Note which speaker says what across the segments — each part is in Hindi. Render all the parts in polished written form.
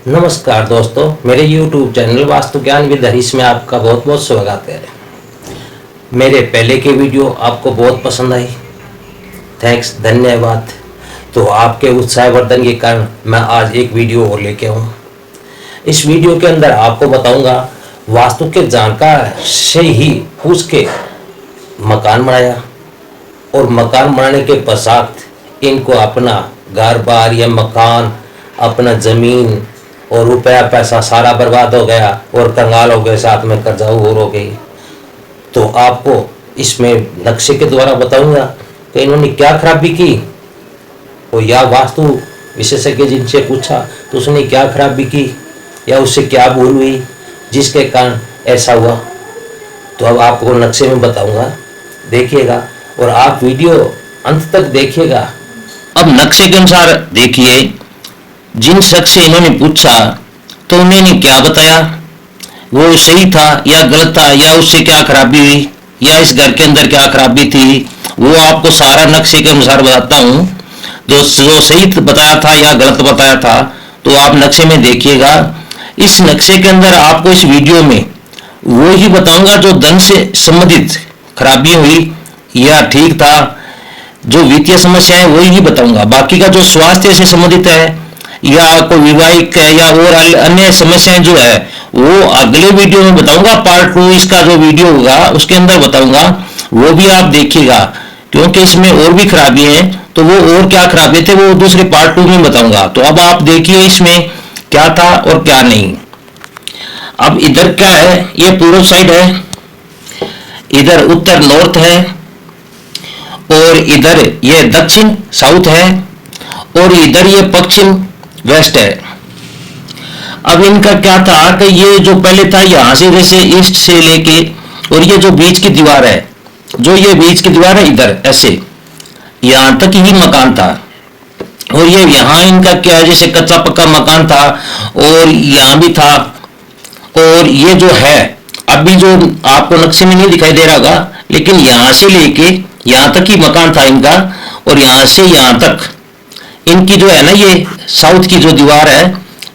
Speaker 1: नमस्कार दोस्तों, मेरे YouTube चैनल वास्तु ज्ञान विद हरीश में आपका बहुत बहुत स्वागत है। मेरे पहले के वीडियो आपको बहुत पसंद आई, थैंक्स, धन्यवाद। तो आपके उत्साहवर्धन के कारण मैं आज एक वीडियो और लेके आऊँ। इस वीडियो के अंदर आपको बताऊंगा वास्तु के जानकार से ही पूछ के मकान बनाया और मकान बनाने के पश्चात इनको अपना घर बार या मकान, अपना ज़मीन और रुपया पैसा सारा बर्बाद हो गया और कंगाल हो गए, साथ में कर्जा और हो गई। तो आपको इसमें नक्शे के द्वारा बताऊंगा कि इन्होंने क्या खराबी की और या वास्तु विशेषज्ञ जिनसे पूछा तो उसने क्या खराबी की या उससे क्या भूल हुई जिसके कारण ऐसा हुआ। तो अब आपको नक्शे में बताऊंगा, देखिएगा और आप वीडियो अंत तक देखिएगा।
Speaker 2: अब नक्शे के अनुसार देखिए, जिन शख्स से इन्होंने पूछा तो उन्होंने क्या बताया, वो सही था या गलत था, या उससे क्या खराबी हुई, या इस घर के अंदर क्या खराबी थी, वो आपको सारा नक्शे के अनुसार बताता हूँ। जो सही बताया था या गलत बताया था तो आप नक्शे में देखिएगा। इस नक्शे के अंदर आपको इस वीडियो में वो ही बताऊंगा जो धन से संबंधित खराबी हुई या ठीक था, जो वित्तीय समस्या है वही बताऊंगा। बाकी का जो स्वास्थ्य से संबंधित है या कोई विवाहिक है या और अन्य समस्याएं जो है वो अगले वीडियो में बताऊंगा। पार्ट 2 इसका जो वीडियो होगा उसके अंदर बताऊंगा, वो भी आप देखिएगा, क्योंकि इसमें और भी खराबी है। तो वो और क्या खराबी थे वो दूसरे पार्ट 2 में बताऊंगा। तो अब आप देखिए इसमें क्या था और क्या नहीं। अब इधर क्या है, ये पूर्व साइड है, इधर उत्तर नॉर्थ है, और इधर ये दक्षिण साउथ है, और इधर ये पश्चिम वेस्ट है। अब इनका क्या था कि ये जो पहले था यहां से जैसे ईस्ट से लेके, और ये जो बीच की दीवार है, जो ये बीच की दीवार है इधर ऐसे यहां तक ही मकान था। और ये यहां इनका क्या है, जैसे कच्चा पक्का मकान था और यहां भी था। और ये जो है अभी जो आपको नक्शे में नहीं दिखाई दे रहा होगा, लेकिन यहां से लेके यहां तक ही मकान था इनका, और यहां से यहां तक इनकी जो है ना, ये साउथ की जो दीवार है,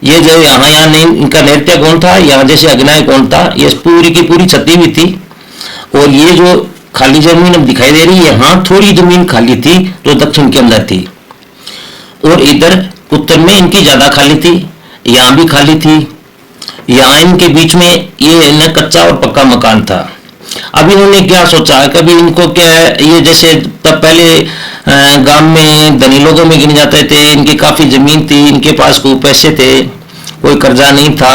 Speaker 2: ये जो यहाँ नहीं, इनका नैत्य कोण था, यहाँ जैसे अग्नाय कोण था, ये पूरी की पूरी छती हुई थी। और ये जो खाली जमीन अब दिखाई दे रही है, यहाँ थोड़ी जमीन खाली थी जो दक्षिण के अंदर थी, और इधर उत्तर में इनकी ज्यादा खाली थी, यहाँ भी खाली थी। यहाँ इनके बीच में ये न कच्चा और पक्का मकान था। अब इन्होंने क्या सोचा, कभी इनको क्या है, ये जैसे तब पहले गांव में धनी लोगों में गिने जाते थे, इनकी काफी जमीन थी, इनके पास खूब पैसे थे, कोई कर्जा नहीं था।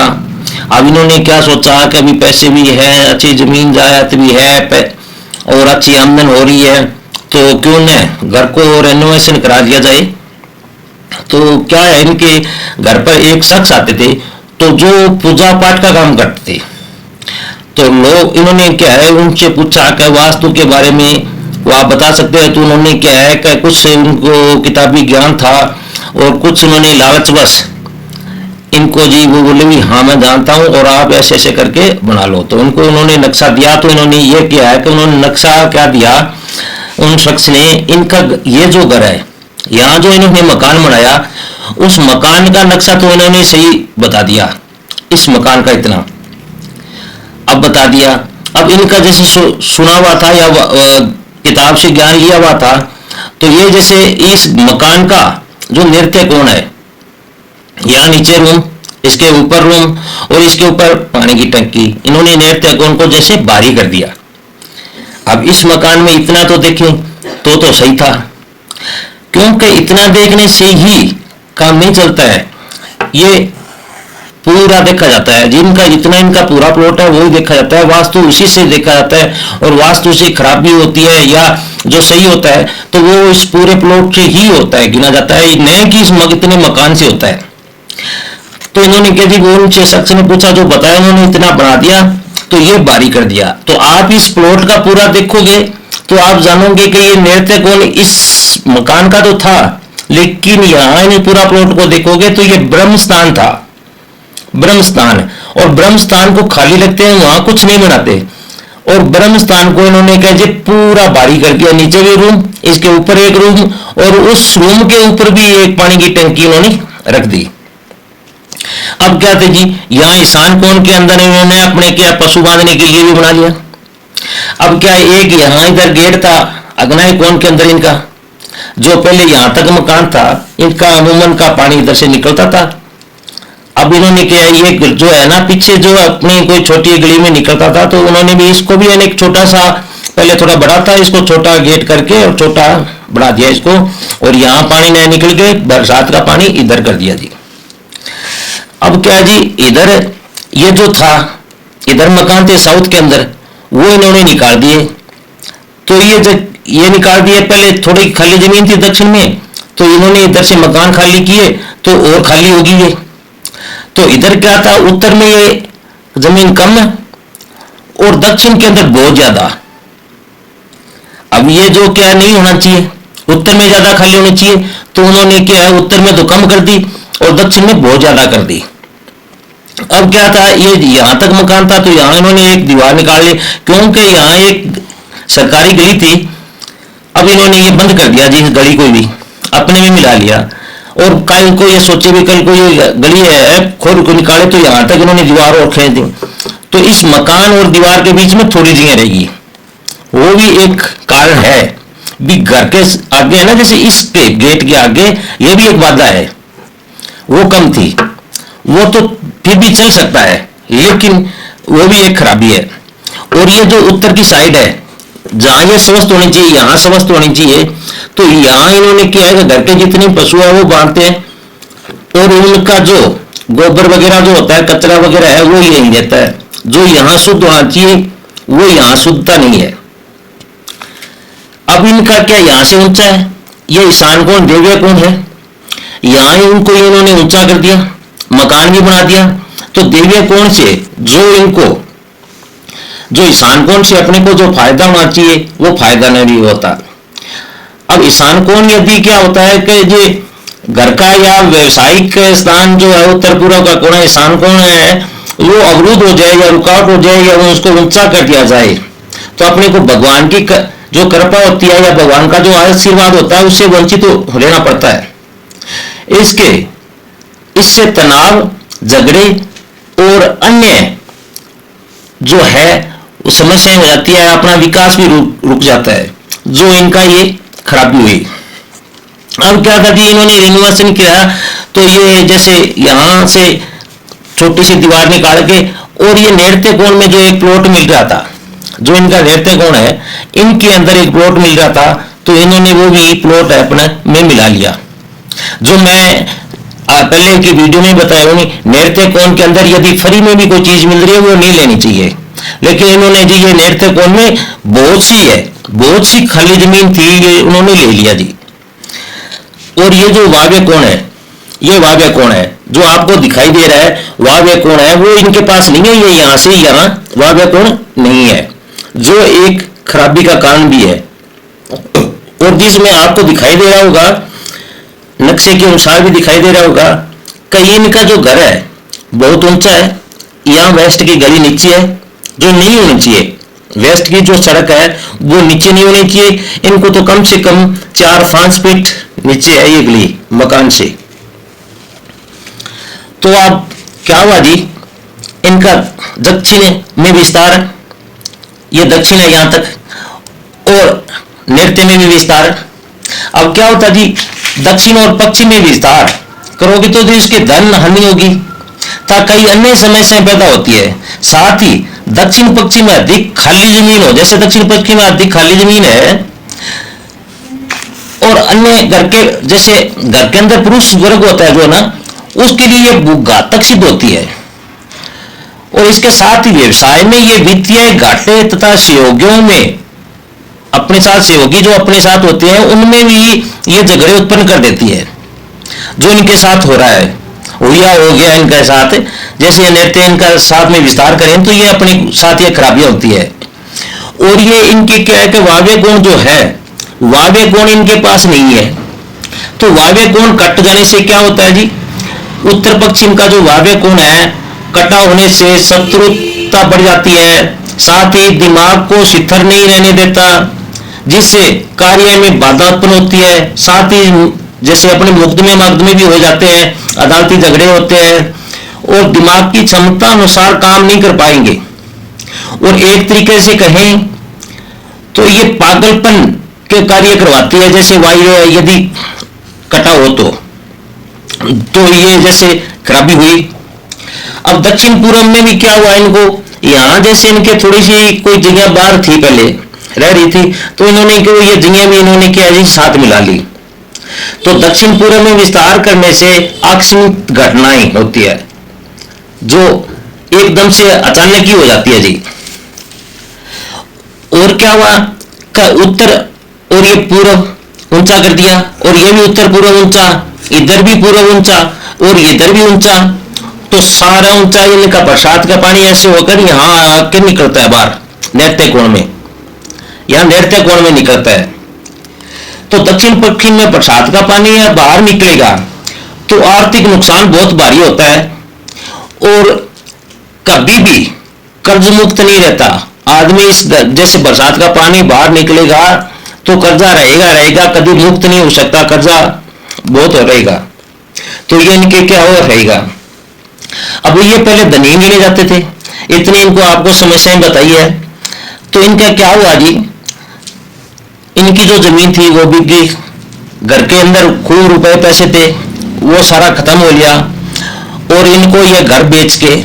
Speaker 2: अब इन्होंने क्या सोचा कि अभी पैसे भी है, अच्छी जमीन जायदाद भी है और अच्छी आमदन हो रही है, तो क्यों न घर को रेनोवेशन करा दिया जाए। तो क्या है, इनके घर पर एक शख्स आते थे तो जो पूजा पाठ का काम करते थे, तो लोग इन्होंने क्या है उनसे पूछा कि वास्तु के बारे में वो आप बता सकते हैं। तो उन्होंने क्या है कि कुछ उनको किताबी ज्ञान था और कुछ उन्होंने लालचवश इनको जी वो बोले भी हाँ मैं जानता हूँ और आप ऐसे ऐसे करके बना लो। तो उनको उन्होंने नक्शा दिया। तो इन्होंने ये किया है कि उन्होंने नक्शा क्या दिया उन शख्स ने, इनका ये जो घर है, यहाँ जो इन्होंने मकान बनाया उस मकान का नक्शा तो इन्होंने सही बता दिया, इस मकान का इतना अब बता दिया। अब इनका जैसे सुना हुआ था या किताब से ज्ञान लिया हुआ था, तो ये जैसे इस मकान का जो नृत्य कोण है, यहाँ नीचे रूम, इसके ऊपर रूम और इसके ऊपर पानी की टंकी, इन्होंने नृत्य कोण को जैसे बाहरी कर दिया। अब इस मकान में इतना तो देखें तो सही था, क्योंकि इतना देखने से ही काम नहीं चलता है, ये पूरा देखा जाता है। जिनका जितना इनका पूरा प्लॉट है वही देखा जाता है, वास्तु उसी से देखा जाता है। और वास्तु से खराबी होती है या जो सही होता है तो वो इस पूरे प्लॉट से ही होता है, गिना जाता है, नहीं कि इस इतने मकान से होता है। तो इन्होंने क्या जी, वो उनसे शख्स ने पूछा, जो बताया उन्होंने इतना बना दिया, तो ये बारी कर दिया। तो आप इस प्लॉट का पूरा देखोगे तो आप जानोगे कि ये नृत्य कोण इस मकान का तो था, लेकिन यहाँ पूरा प्लॉट को देखोगे तो ये ब्रह्म स्थान था, ब्रह्म स्थान। और ब्रह्म स्थान को खाली रखते हैं, वहां कुछ नहीं बनाते। और ब्रह्म स्थान को इन्होंने कहा जी पूरा बारी कर दिया, नीचे भी रूम, इसके ऊपर एक रूम, और उस रूम के ऊपर भी एक पानी की टंकी इन्होंने रख दी। अब क्या थे जी, यहाँ ईशान कोण के अंदर इन्होंने अपने क्या पशु बांधने के लिए भी बना लिया। अब क्या एक यहाँ इधर गेट था अग्नाय कोण के अंदर इनका, जो पहले यहाँ तक मकान था इनका अमूमन का पानी इधर से निकलता था। अब इन्होंने क्या ये जो है ना पीछे जो अपनी कोई छोटी गली में निकलता था, तो उन्होंने भी इसको भी एक छोटा सा, पहले थोड़ा बड़ा था, इसको छोटा गेट करके और छोटा बढ़ा दिया इसको, और यहाँ पानी नहीं निकल के बरसात का पानी इधर कर दिया जी। अब क्या जी, इधर ये जो था इधर मकान थे साउथ के अंदर, वो इन्होंने निकाल दिए। तो ये निकाल दिए, पहले थोड़ी खाली जमीन थी दक्षिण में, तो इन्होंने इधर से मकान खाली किए तो और खाली होगी ये। तो इधर क्या था, उत्तर में ये जमीन कम है और दक्षिण के अंदर बहुत ज्यादा। अब ये जो क्या नहीं होना चाहिए, उत्तर में ज्यादा खाली होनी चाहिए, तो उन्होंने क्या है उत्तर में तो कम कर दी और दक्षिण में बहुत ज्यादा कर दी। अब क्या था, ये यहां तक मकान था तो यहां इन्होंने एक दीवार निकाल ली, क्योंकि यहां एक सरकारी गली थी। अब इन्होंने ये बंद कर दिया जी, इस गली को भी अपने में मिला लिया, और कल को ये सोचे भी कल को ये गली है खोल को निकाले, तो यहां तक इन्होंने दीवार और खींच दी। तो इस मकान और दीवार के बीच में थोड़ी जगह रहेगी, वो भी एक कारण है भी। घर के आगे है ना, जैसे इसके गेट के आगे ये भी एक बाधा है, वो कम थी, वो तो फिर भी चल सकता है, लेकिन वो भी एक खराबी है। और ये जो उत्तर की साइड है जहां ये स्वस्थ होनी चाहिए, यहां स्वस्थ होनी चाहिए, तो यहां इन्होंने क्या है, घर के जितने पशु है वो बांधते हैं, और उनका जो गोबर वगैरह जो होता है, कचरा वगैरह है, वो यही रहता है। जो यहां शुद्ध होना चाहिए वो यहां शुद्धता नहीं है। अब इनका क्या यहां से ऊंचा है, ये ईशान कोण देव्य कोण है, यहां इनको इन्होंने ऊंचा कर दिया, मकान भी बना दिया। तो देव्य कोण से जो ईशान कोण से अपने को जो फायदा होना चाहिए वो फायदा नहीं होता। अब ईशान कोण यदि क्या होता है कि जो घर का या व्यवसायिक स्थान जो है उत्तर पूर्व का कोण है, ईशान कोण है, वो अवरुद्ध हो जाए या रुकावट हो जाए या उसको ऊंचा कर दिया जाए, तो अपने को भगवान की जो कृपा होती है या भगवान का जो आशीर्वाद होता है उससे वंचित रहना पड़ता है। इससे तनाव, झगड़े और अन्य जो है समस्याएं हो जाती है, अपना विकास भी रुक जाता है, जो इनका ये खराबी हुई। अब क्या था जी, इन्होंने रिनोवेशन किया, तो ये जैसे यहां से छोटी सी दीवार निकाल के, और ये नृत्य कोण में जो एक प्लॉट मिल रहा था, जो इनका नृत्य कोण है, इनके अंदर एक प्लॉट मिल रहा था, तो इन्होंने वो भी प्लॉट अपने में मिला लिया। जो मैं पहले की वीडियो में बताया हूं, नृत्य कोण के अंदर यदि फ्री में भी कोई चीज मिल रही है वो नहीं लेनी चाहिए, लेकिन इन्होंने जी ये नृत्य कोण में बहुत सी खाली जमीन थी, ये उन्होंने ले लिया जी। और ये जो वाव्य कोण है, ये वाव्य कोण है जो आपको दिखाई दे रहा है, वाव्य कोण है, वो इनके पास नहीं है, ये यहां से यहां वाव्य कोण नहीं है, जो एक खराबी का कारण भी है। और जिसमें आपको दिखाई दे रहा होगा, नक्शे के अनुसार भी दिखाई दे रहा होगा, कहीं इनका जो घर है बहुत ऊंचा है, यहाँ वेस्ट की गली नीचे है, जो नहीं होनी चाहिए। वेस्ट की जो सड़क है वो नीचे नहीं होनी चाहिए, इनको तो कम से कम 4-5 फीट नीचे है ये गली मकान से। तो अब क्या हुआ जी, इनका दक्षिण में विस्तार, ये दक्षिण है यहां तक, और नृत्य में भी विस्तार। अब क्या होता जी, दक्षिण और पश्चिम में विस्तार करोगे तो इसके धन हानि होगी, कई अन्य समस्याएं पैदा होती है। साथ ही दक्षिण पश्चिम में अधिक खाली जमीन हो, जैसे दक्षिण पश्चिम में अधिक खाली जमीन है, और अन्य घर के जैसे घर के अंदर पुरुष वर्ग होता है जो ना, उसके लिए ये घातक सिद्ध होती है। और इसके साथ ही व्यवसाय में ये वित्तीय घाटे तथा सहयोगियों में अपने साथ सहयोगी जो अपने साथ होते हैं उनमें भी ये झगड़े उत्पन्न कर देती है। जो इनके साथ हो रहा है हो गया इनके साथ, जैसे ये नृत्य इनका साथ में विस्तार करें तो ये अपने साथ ये खराबियां होती है। और ये इनके क्या है कि वाव्य कोण जो है, वाव्य कोण इनके पास नहीं है, तो वाव्य कोण कट जाने से क्या होता है जी, उत्तर पश्चिम का जो वाव्य कोण है कटा होने से शत्रुता बढ़ जाती है, साथ ही दिमाग को स्थिर नहीं रहने देता, जिससे कार्य में बाधा उत्पन्न होती है। साथ ही जैसे अपने मुकदमे भी हो जाते हैं, अदालती झगड़े होते हैं, और दिमाग की क्षमता अनुसार काम नहीं कर पाएंगे। और एक तरीके से कहें तो ये पागलपन के कार्य करवाती है। जैसे वायु यदि कटा हो तो ये जैसे खराबी हुई। अब दक्षिण पूर्व में भी क्या हुआ इनको, यहाँ जैसे इनके थोड़ी सी कोई जगह बाहर थी पहले रह रही थी, तो इन्होंने क्यों ये जगह भी इन्होंने क्या जी साथ मिला ली। तो दक्षिण पूर्व में विस्तार करने से आकस्मिक घटनाएं होती है जो एकदम से अचानक ही हो जाती है जी। और क्या हुआ का उत्तर और ये पूर्व ऊंचा कर दिया, और ये भी उत्तर पूर्व ऊंचा, इधर भी पूर्व ऊंचा और इधर भी ऊंचा। तो सारा ऊंचा इनका बरसात का पानी ऐसे होकर यहाँ आके निकलता है बाहर नैत्य कोण में, यहाँ नैत्य कोण में निकलता है। तो दक्षिण पश्चिम में बरसात का पानी है बाहर निकलेगा तो आर्थिक नुकसान बहुत भारी होता है। और कभी भी कर्ज मुक्त नहीं रहता आदमी। इस जैसे बरसात का पानी बाहर निकलेगा तो कर्जा रहेगा रहेगा, कभी मुक्त नहीं हो सकता, कर्जा बहुत रहेगा। तो ये इनके क्या हो रहेगा। अब ये पहले धनी गिने जाते थे, इतनी इनको आपको समस्याएं बताई है। तो इनका क्या हुआ जी, इनकी जो जमीन थी वो बिक गई, घर के अंदर खूब रुपए पैसे थे वो सारा खत्म हो गया, और इनको ये घर बेच के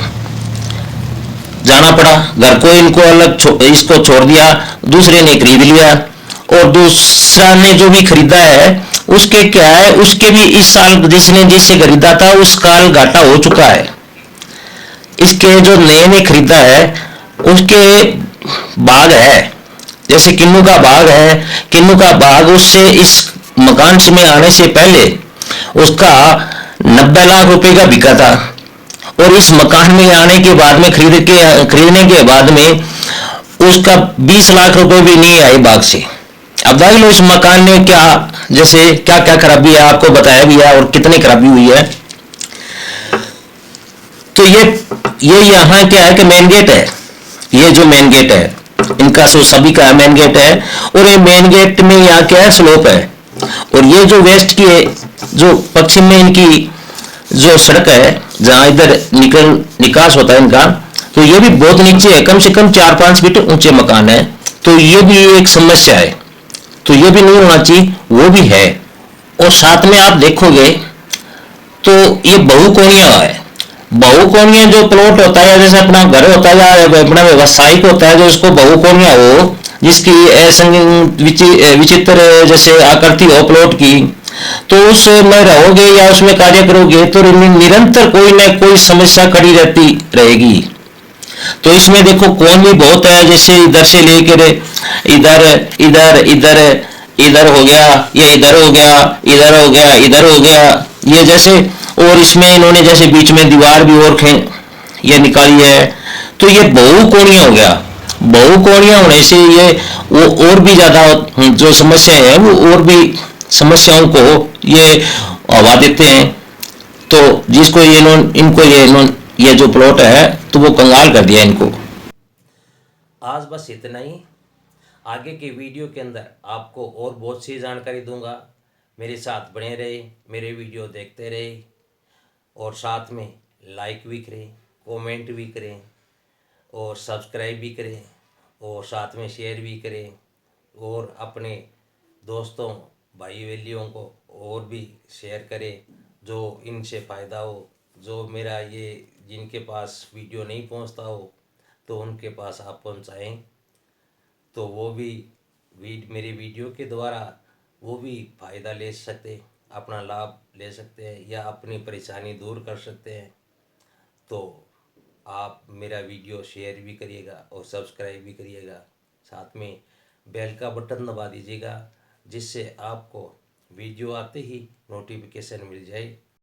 Speaker 2: जाना पड़ा। घर को इनको अलग इसको छोड़ दिया, दूसरे ने खरीद लिया। और दूसरा ने जो भी खरीदा है उसके क्या है, उसके भी इस साल जिसने जिससे खरीदा था उस साल घाटा हो चुका है। इसके जो नए ने खरीदा है उसके बाग है, जैसे किन्नू का बाग है, किन्नू का बाग उससे इस मकान में आने से पहले उसका 90 लाख रुपए का बिका था, और इस मकान में आने के बाद में खरीदने के बाद में उसका 20 लाख रुपए भी नहीं आए बाग से। अब देख लो इस मकान में क्या जैसे क्या क्या खराबी है, आपको बताया भी है और कितनी खराबी हुई है। तो ये यहाँ क्या है कि मेन गेट है, ये जो मेन गेट है इनका सभी का मेन गेट है, और ये मेन गेट में यहाँ क्या है स्लोप है। और ये जो वेस्ट की है, जो पश्चिम में इनकी जो सड़क है जहां इधर निकास होता है इनका, तो ये भी बहुत नीचे है, कम से कम 4-5 फीट ऊंचे मकान है। तो ये भी एक समस्या है, तो ये भी नहीं होना चाहिए, वो भी है। और साथ में आप देखोगे तो ये बहुकोणीय है। बहुकोणीय जो प्लॉट होता है जैसे अपना घर होता है या अपना व्यवसायिक होता है, जो इसको बहुकोणीय हो, जिसकी विचित्र जैसे आकृति हो प्लॉट की, तो उसमें रहोगे या उसमें कार्य करोगे तो निरंतर कोई ना कोई समस्या खड़ी रहती रहेगी। तो इसमें देखो कोण भी बहुत है, जैसे इधर से लेकर इधर इधर इधर इधर हो गया, ये इधर हो गया, इधर हो गया, इधर हो गया, ये जैसे। और इसमें इन्होंने जैसे बीच में दीवार भी और ये निकाली है, तो ये बहुकोणीय हो गया। बहुकोणीय होने से ये वो और भी ज्यादा जो समस्या है वो और भी समस्याओं को ये हवा देते हैं। तो जिसको ये जो प्लॉट है तो वो कंगाल कर दिया इनको।
Speaker 1: आज बस इतना ही। आगे के वीडियो के अंदर आपको और बहुत सी जानकारी दूंगा। मेरे साथ बने रहे, मेरे वीडियो देखते रहे, और साथ में लाइक भी करें, कमेंट भी करें, और सब्सक्राइब भी करें, और साथ में शेयर भी करें, और अपने दोस्तों भाई बहनों को और भी शेयर करें जो इनसे फ़ायदा हो। जो मेरा ये जिनके पास वीडियो नहीं पहुंचता हो तो उनके पास आप पहुंचाएं, तो वो भी मेरे वीडियो के द्वारा वो भी फ़ायदा ले सकते, अपना लाभ ले सकते हैं या अपनी परेशानी दूर कर सकते हैं। तो आप मेरा वीडियो शेयर भी करिएगा और सब्सक्राइब भी करिएगा, साथ में बेल का बटन दबा दीजिएगा, जिससे आपको वीडियो आते ही नोटिफिकेशन मिल जाए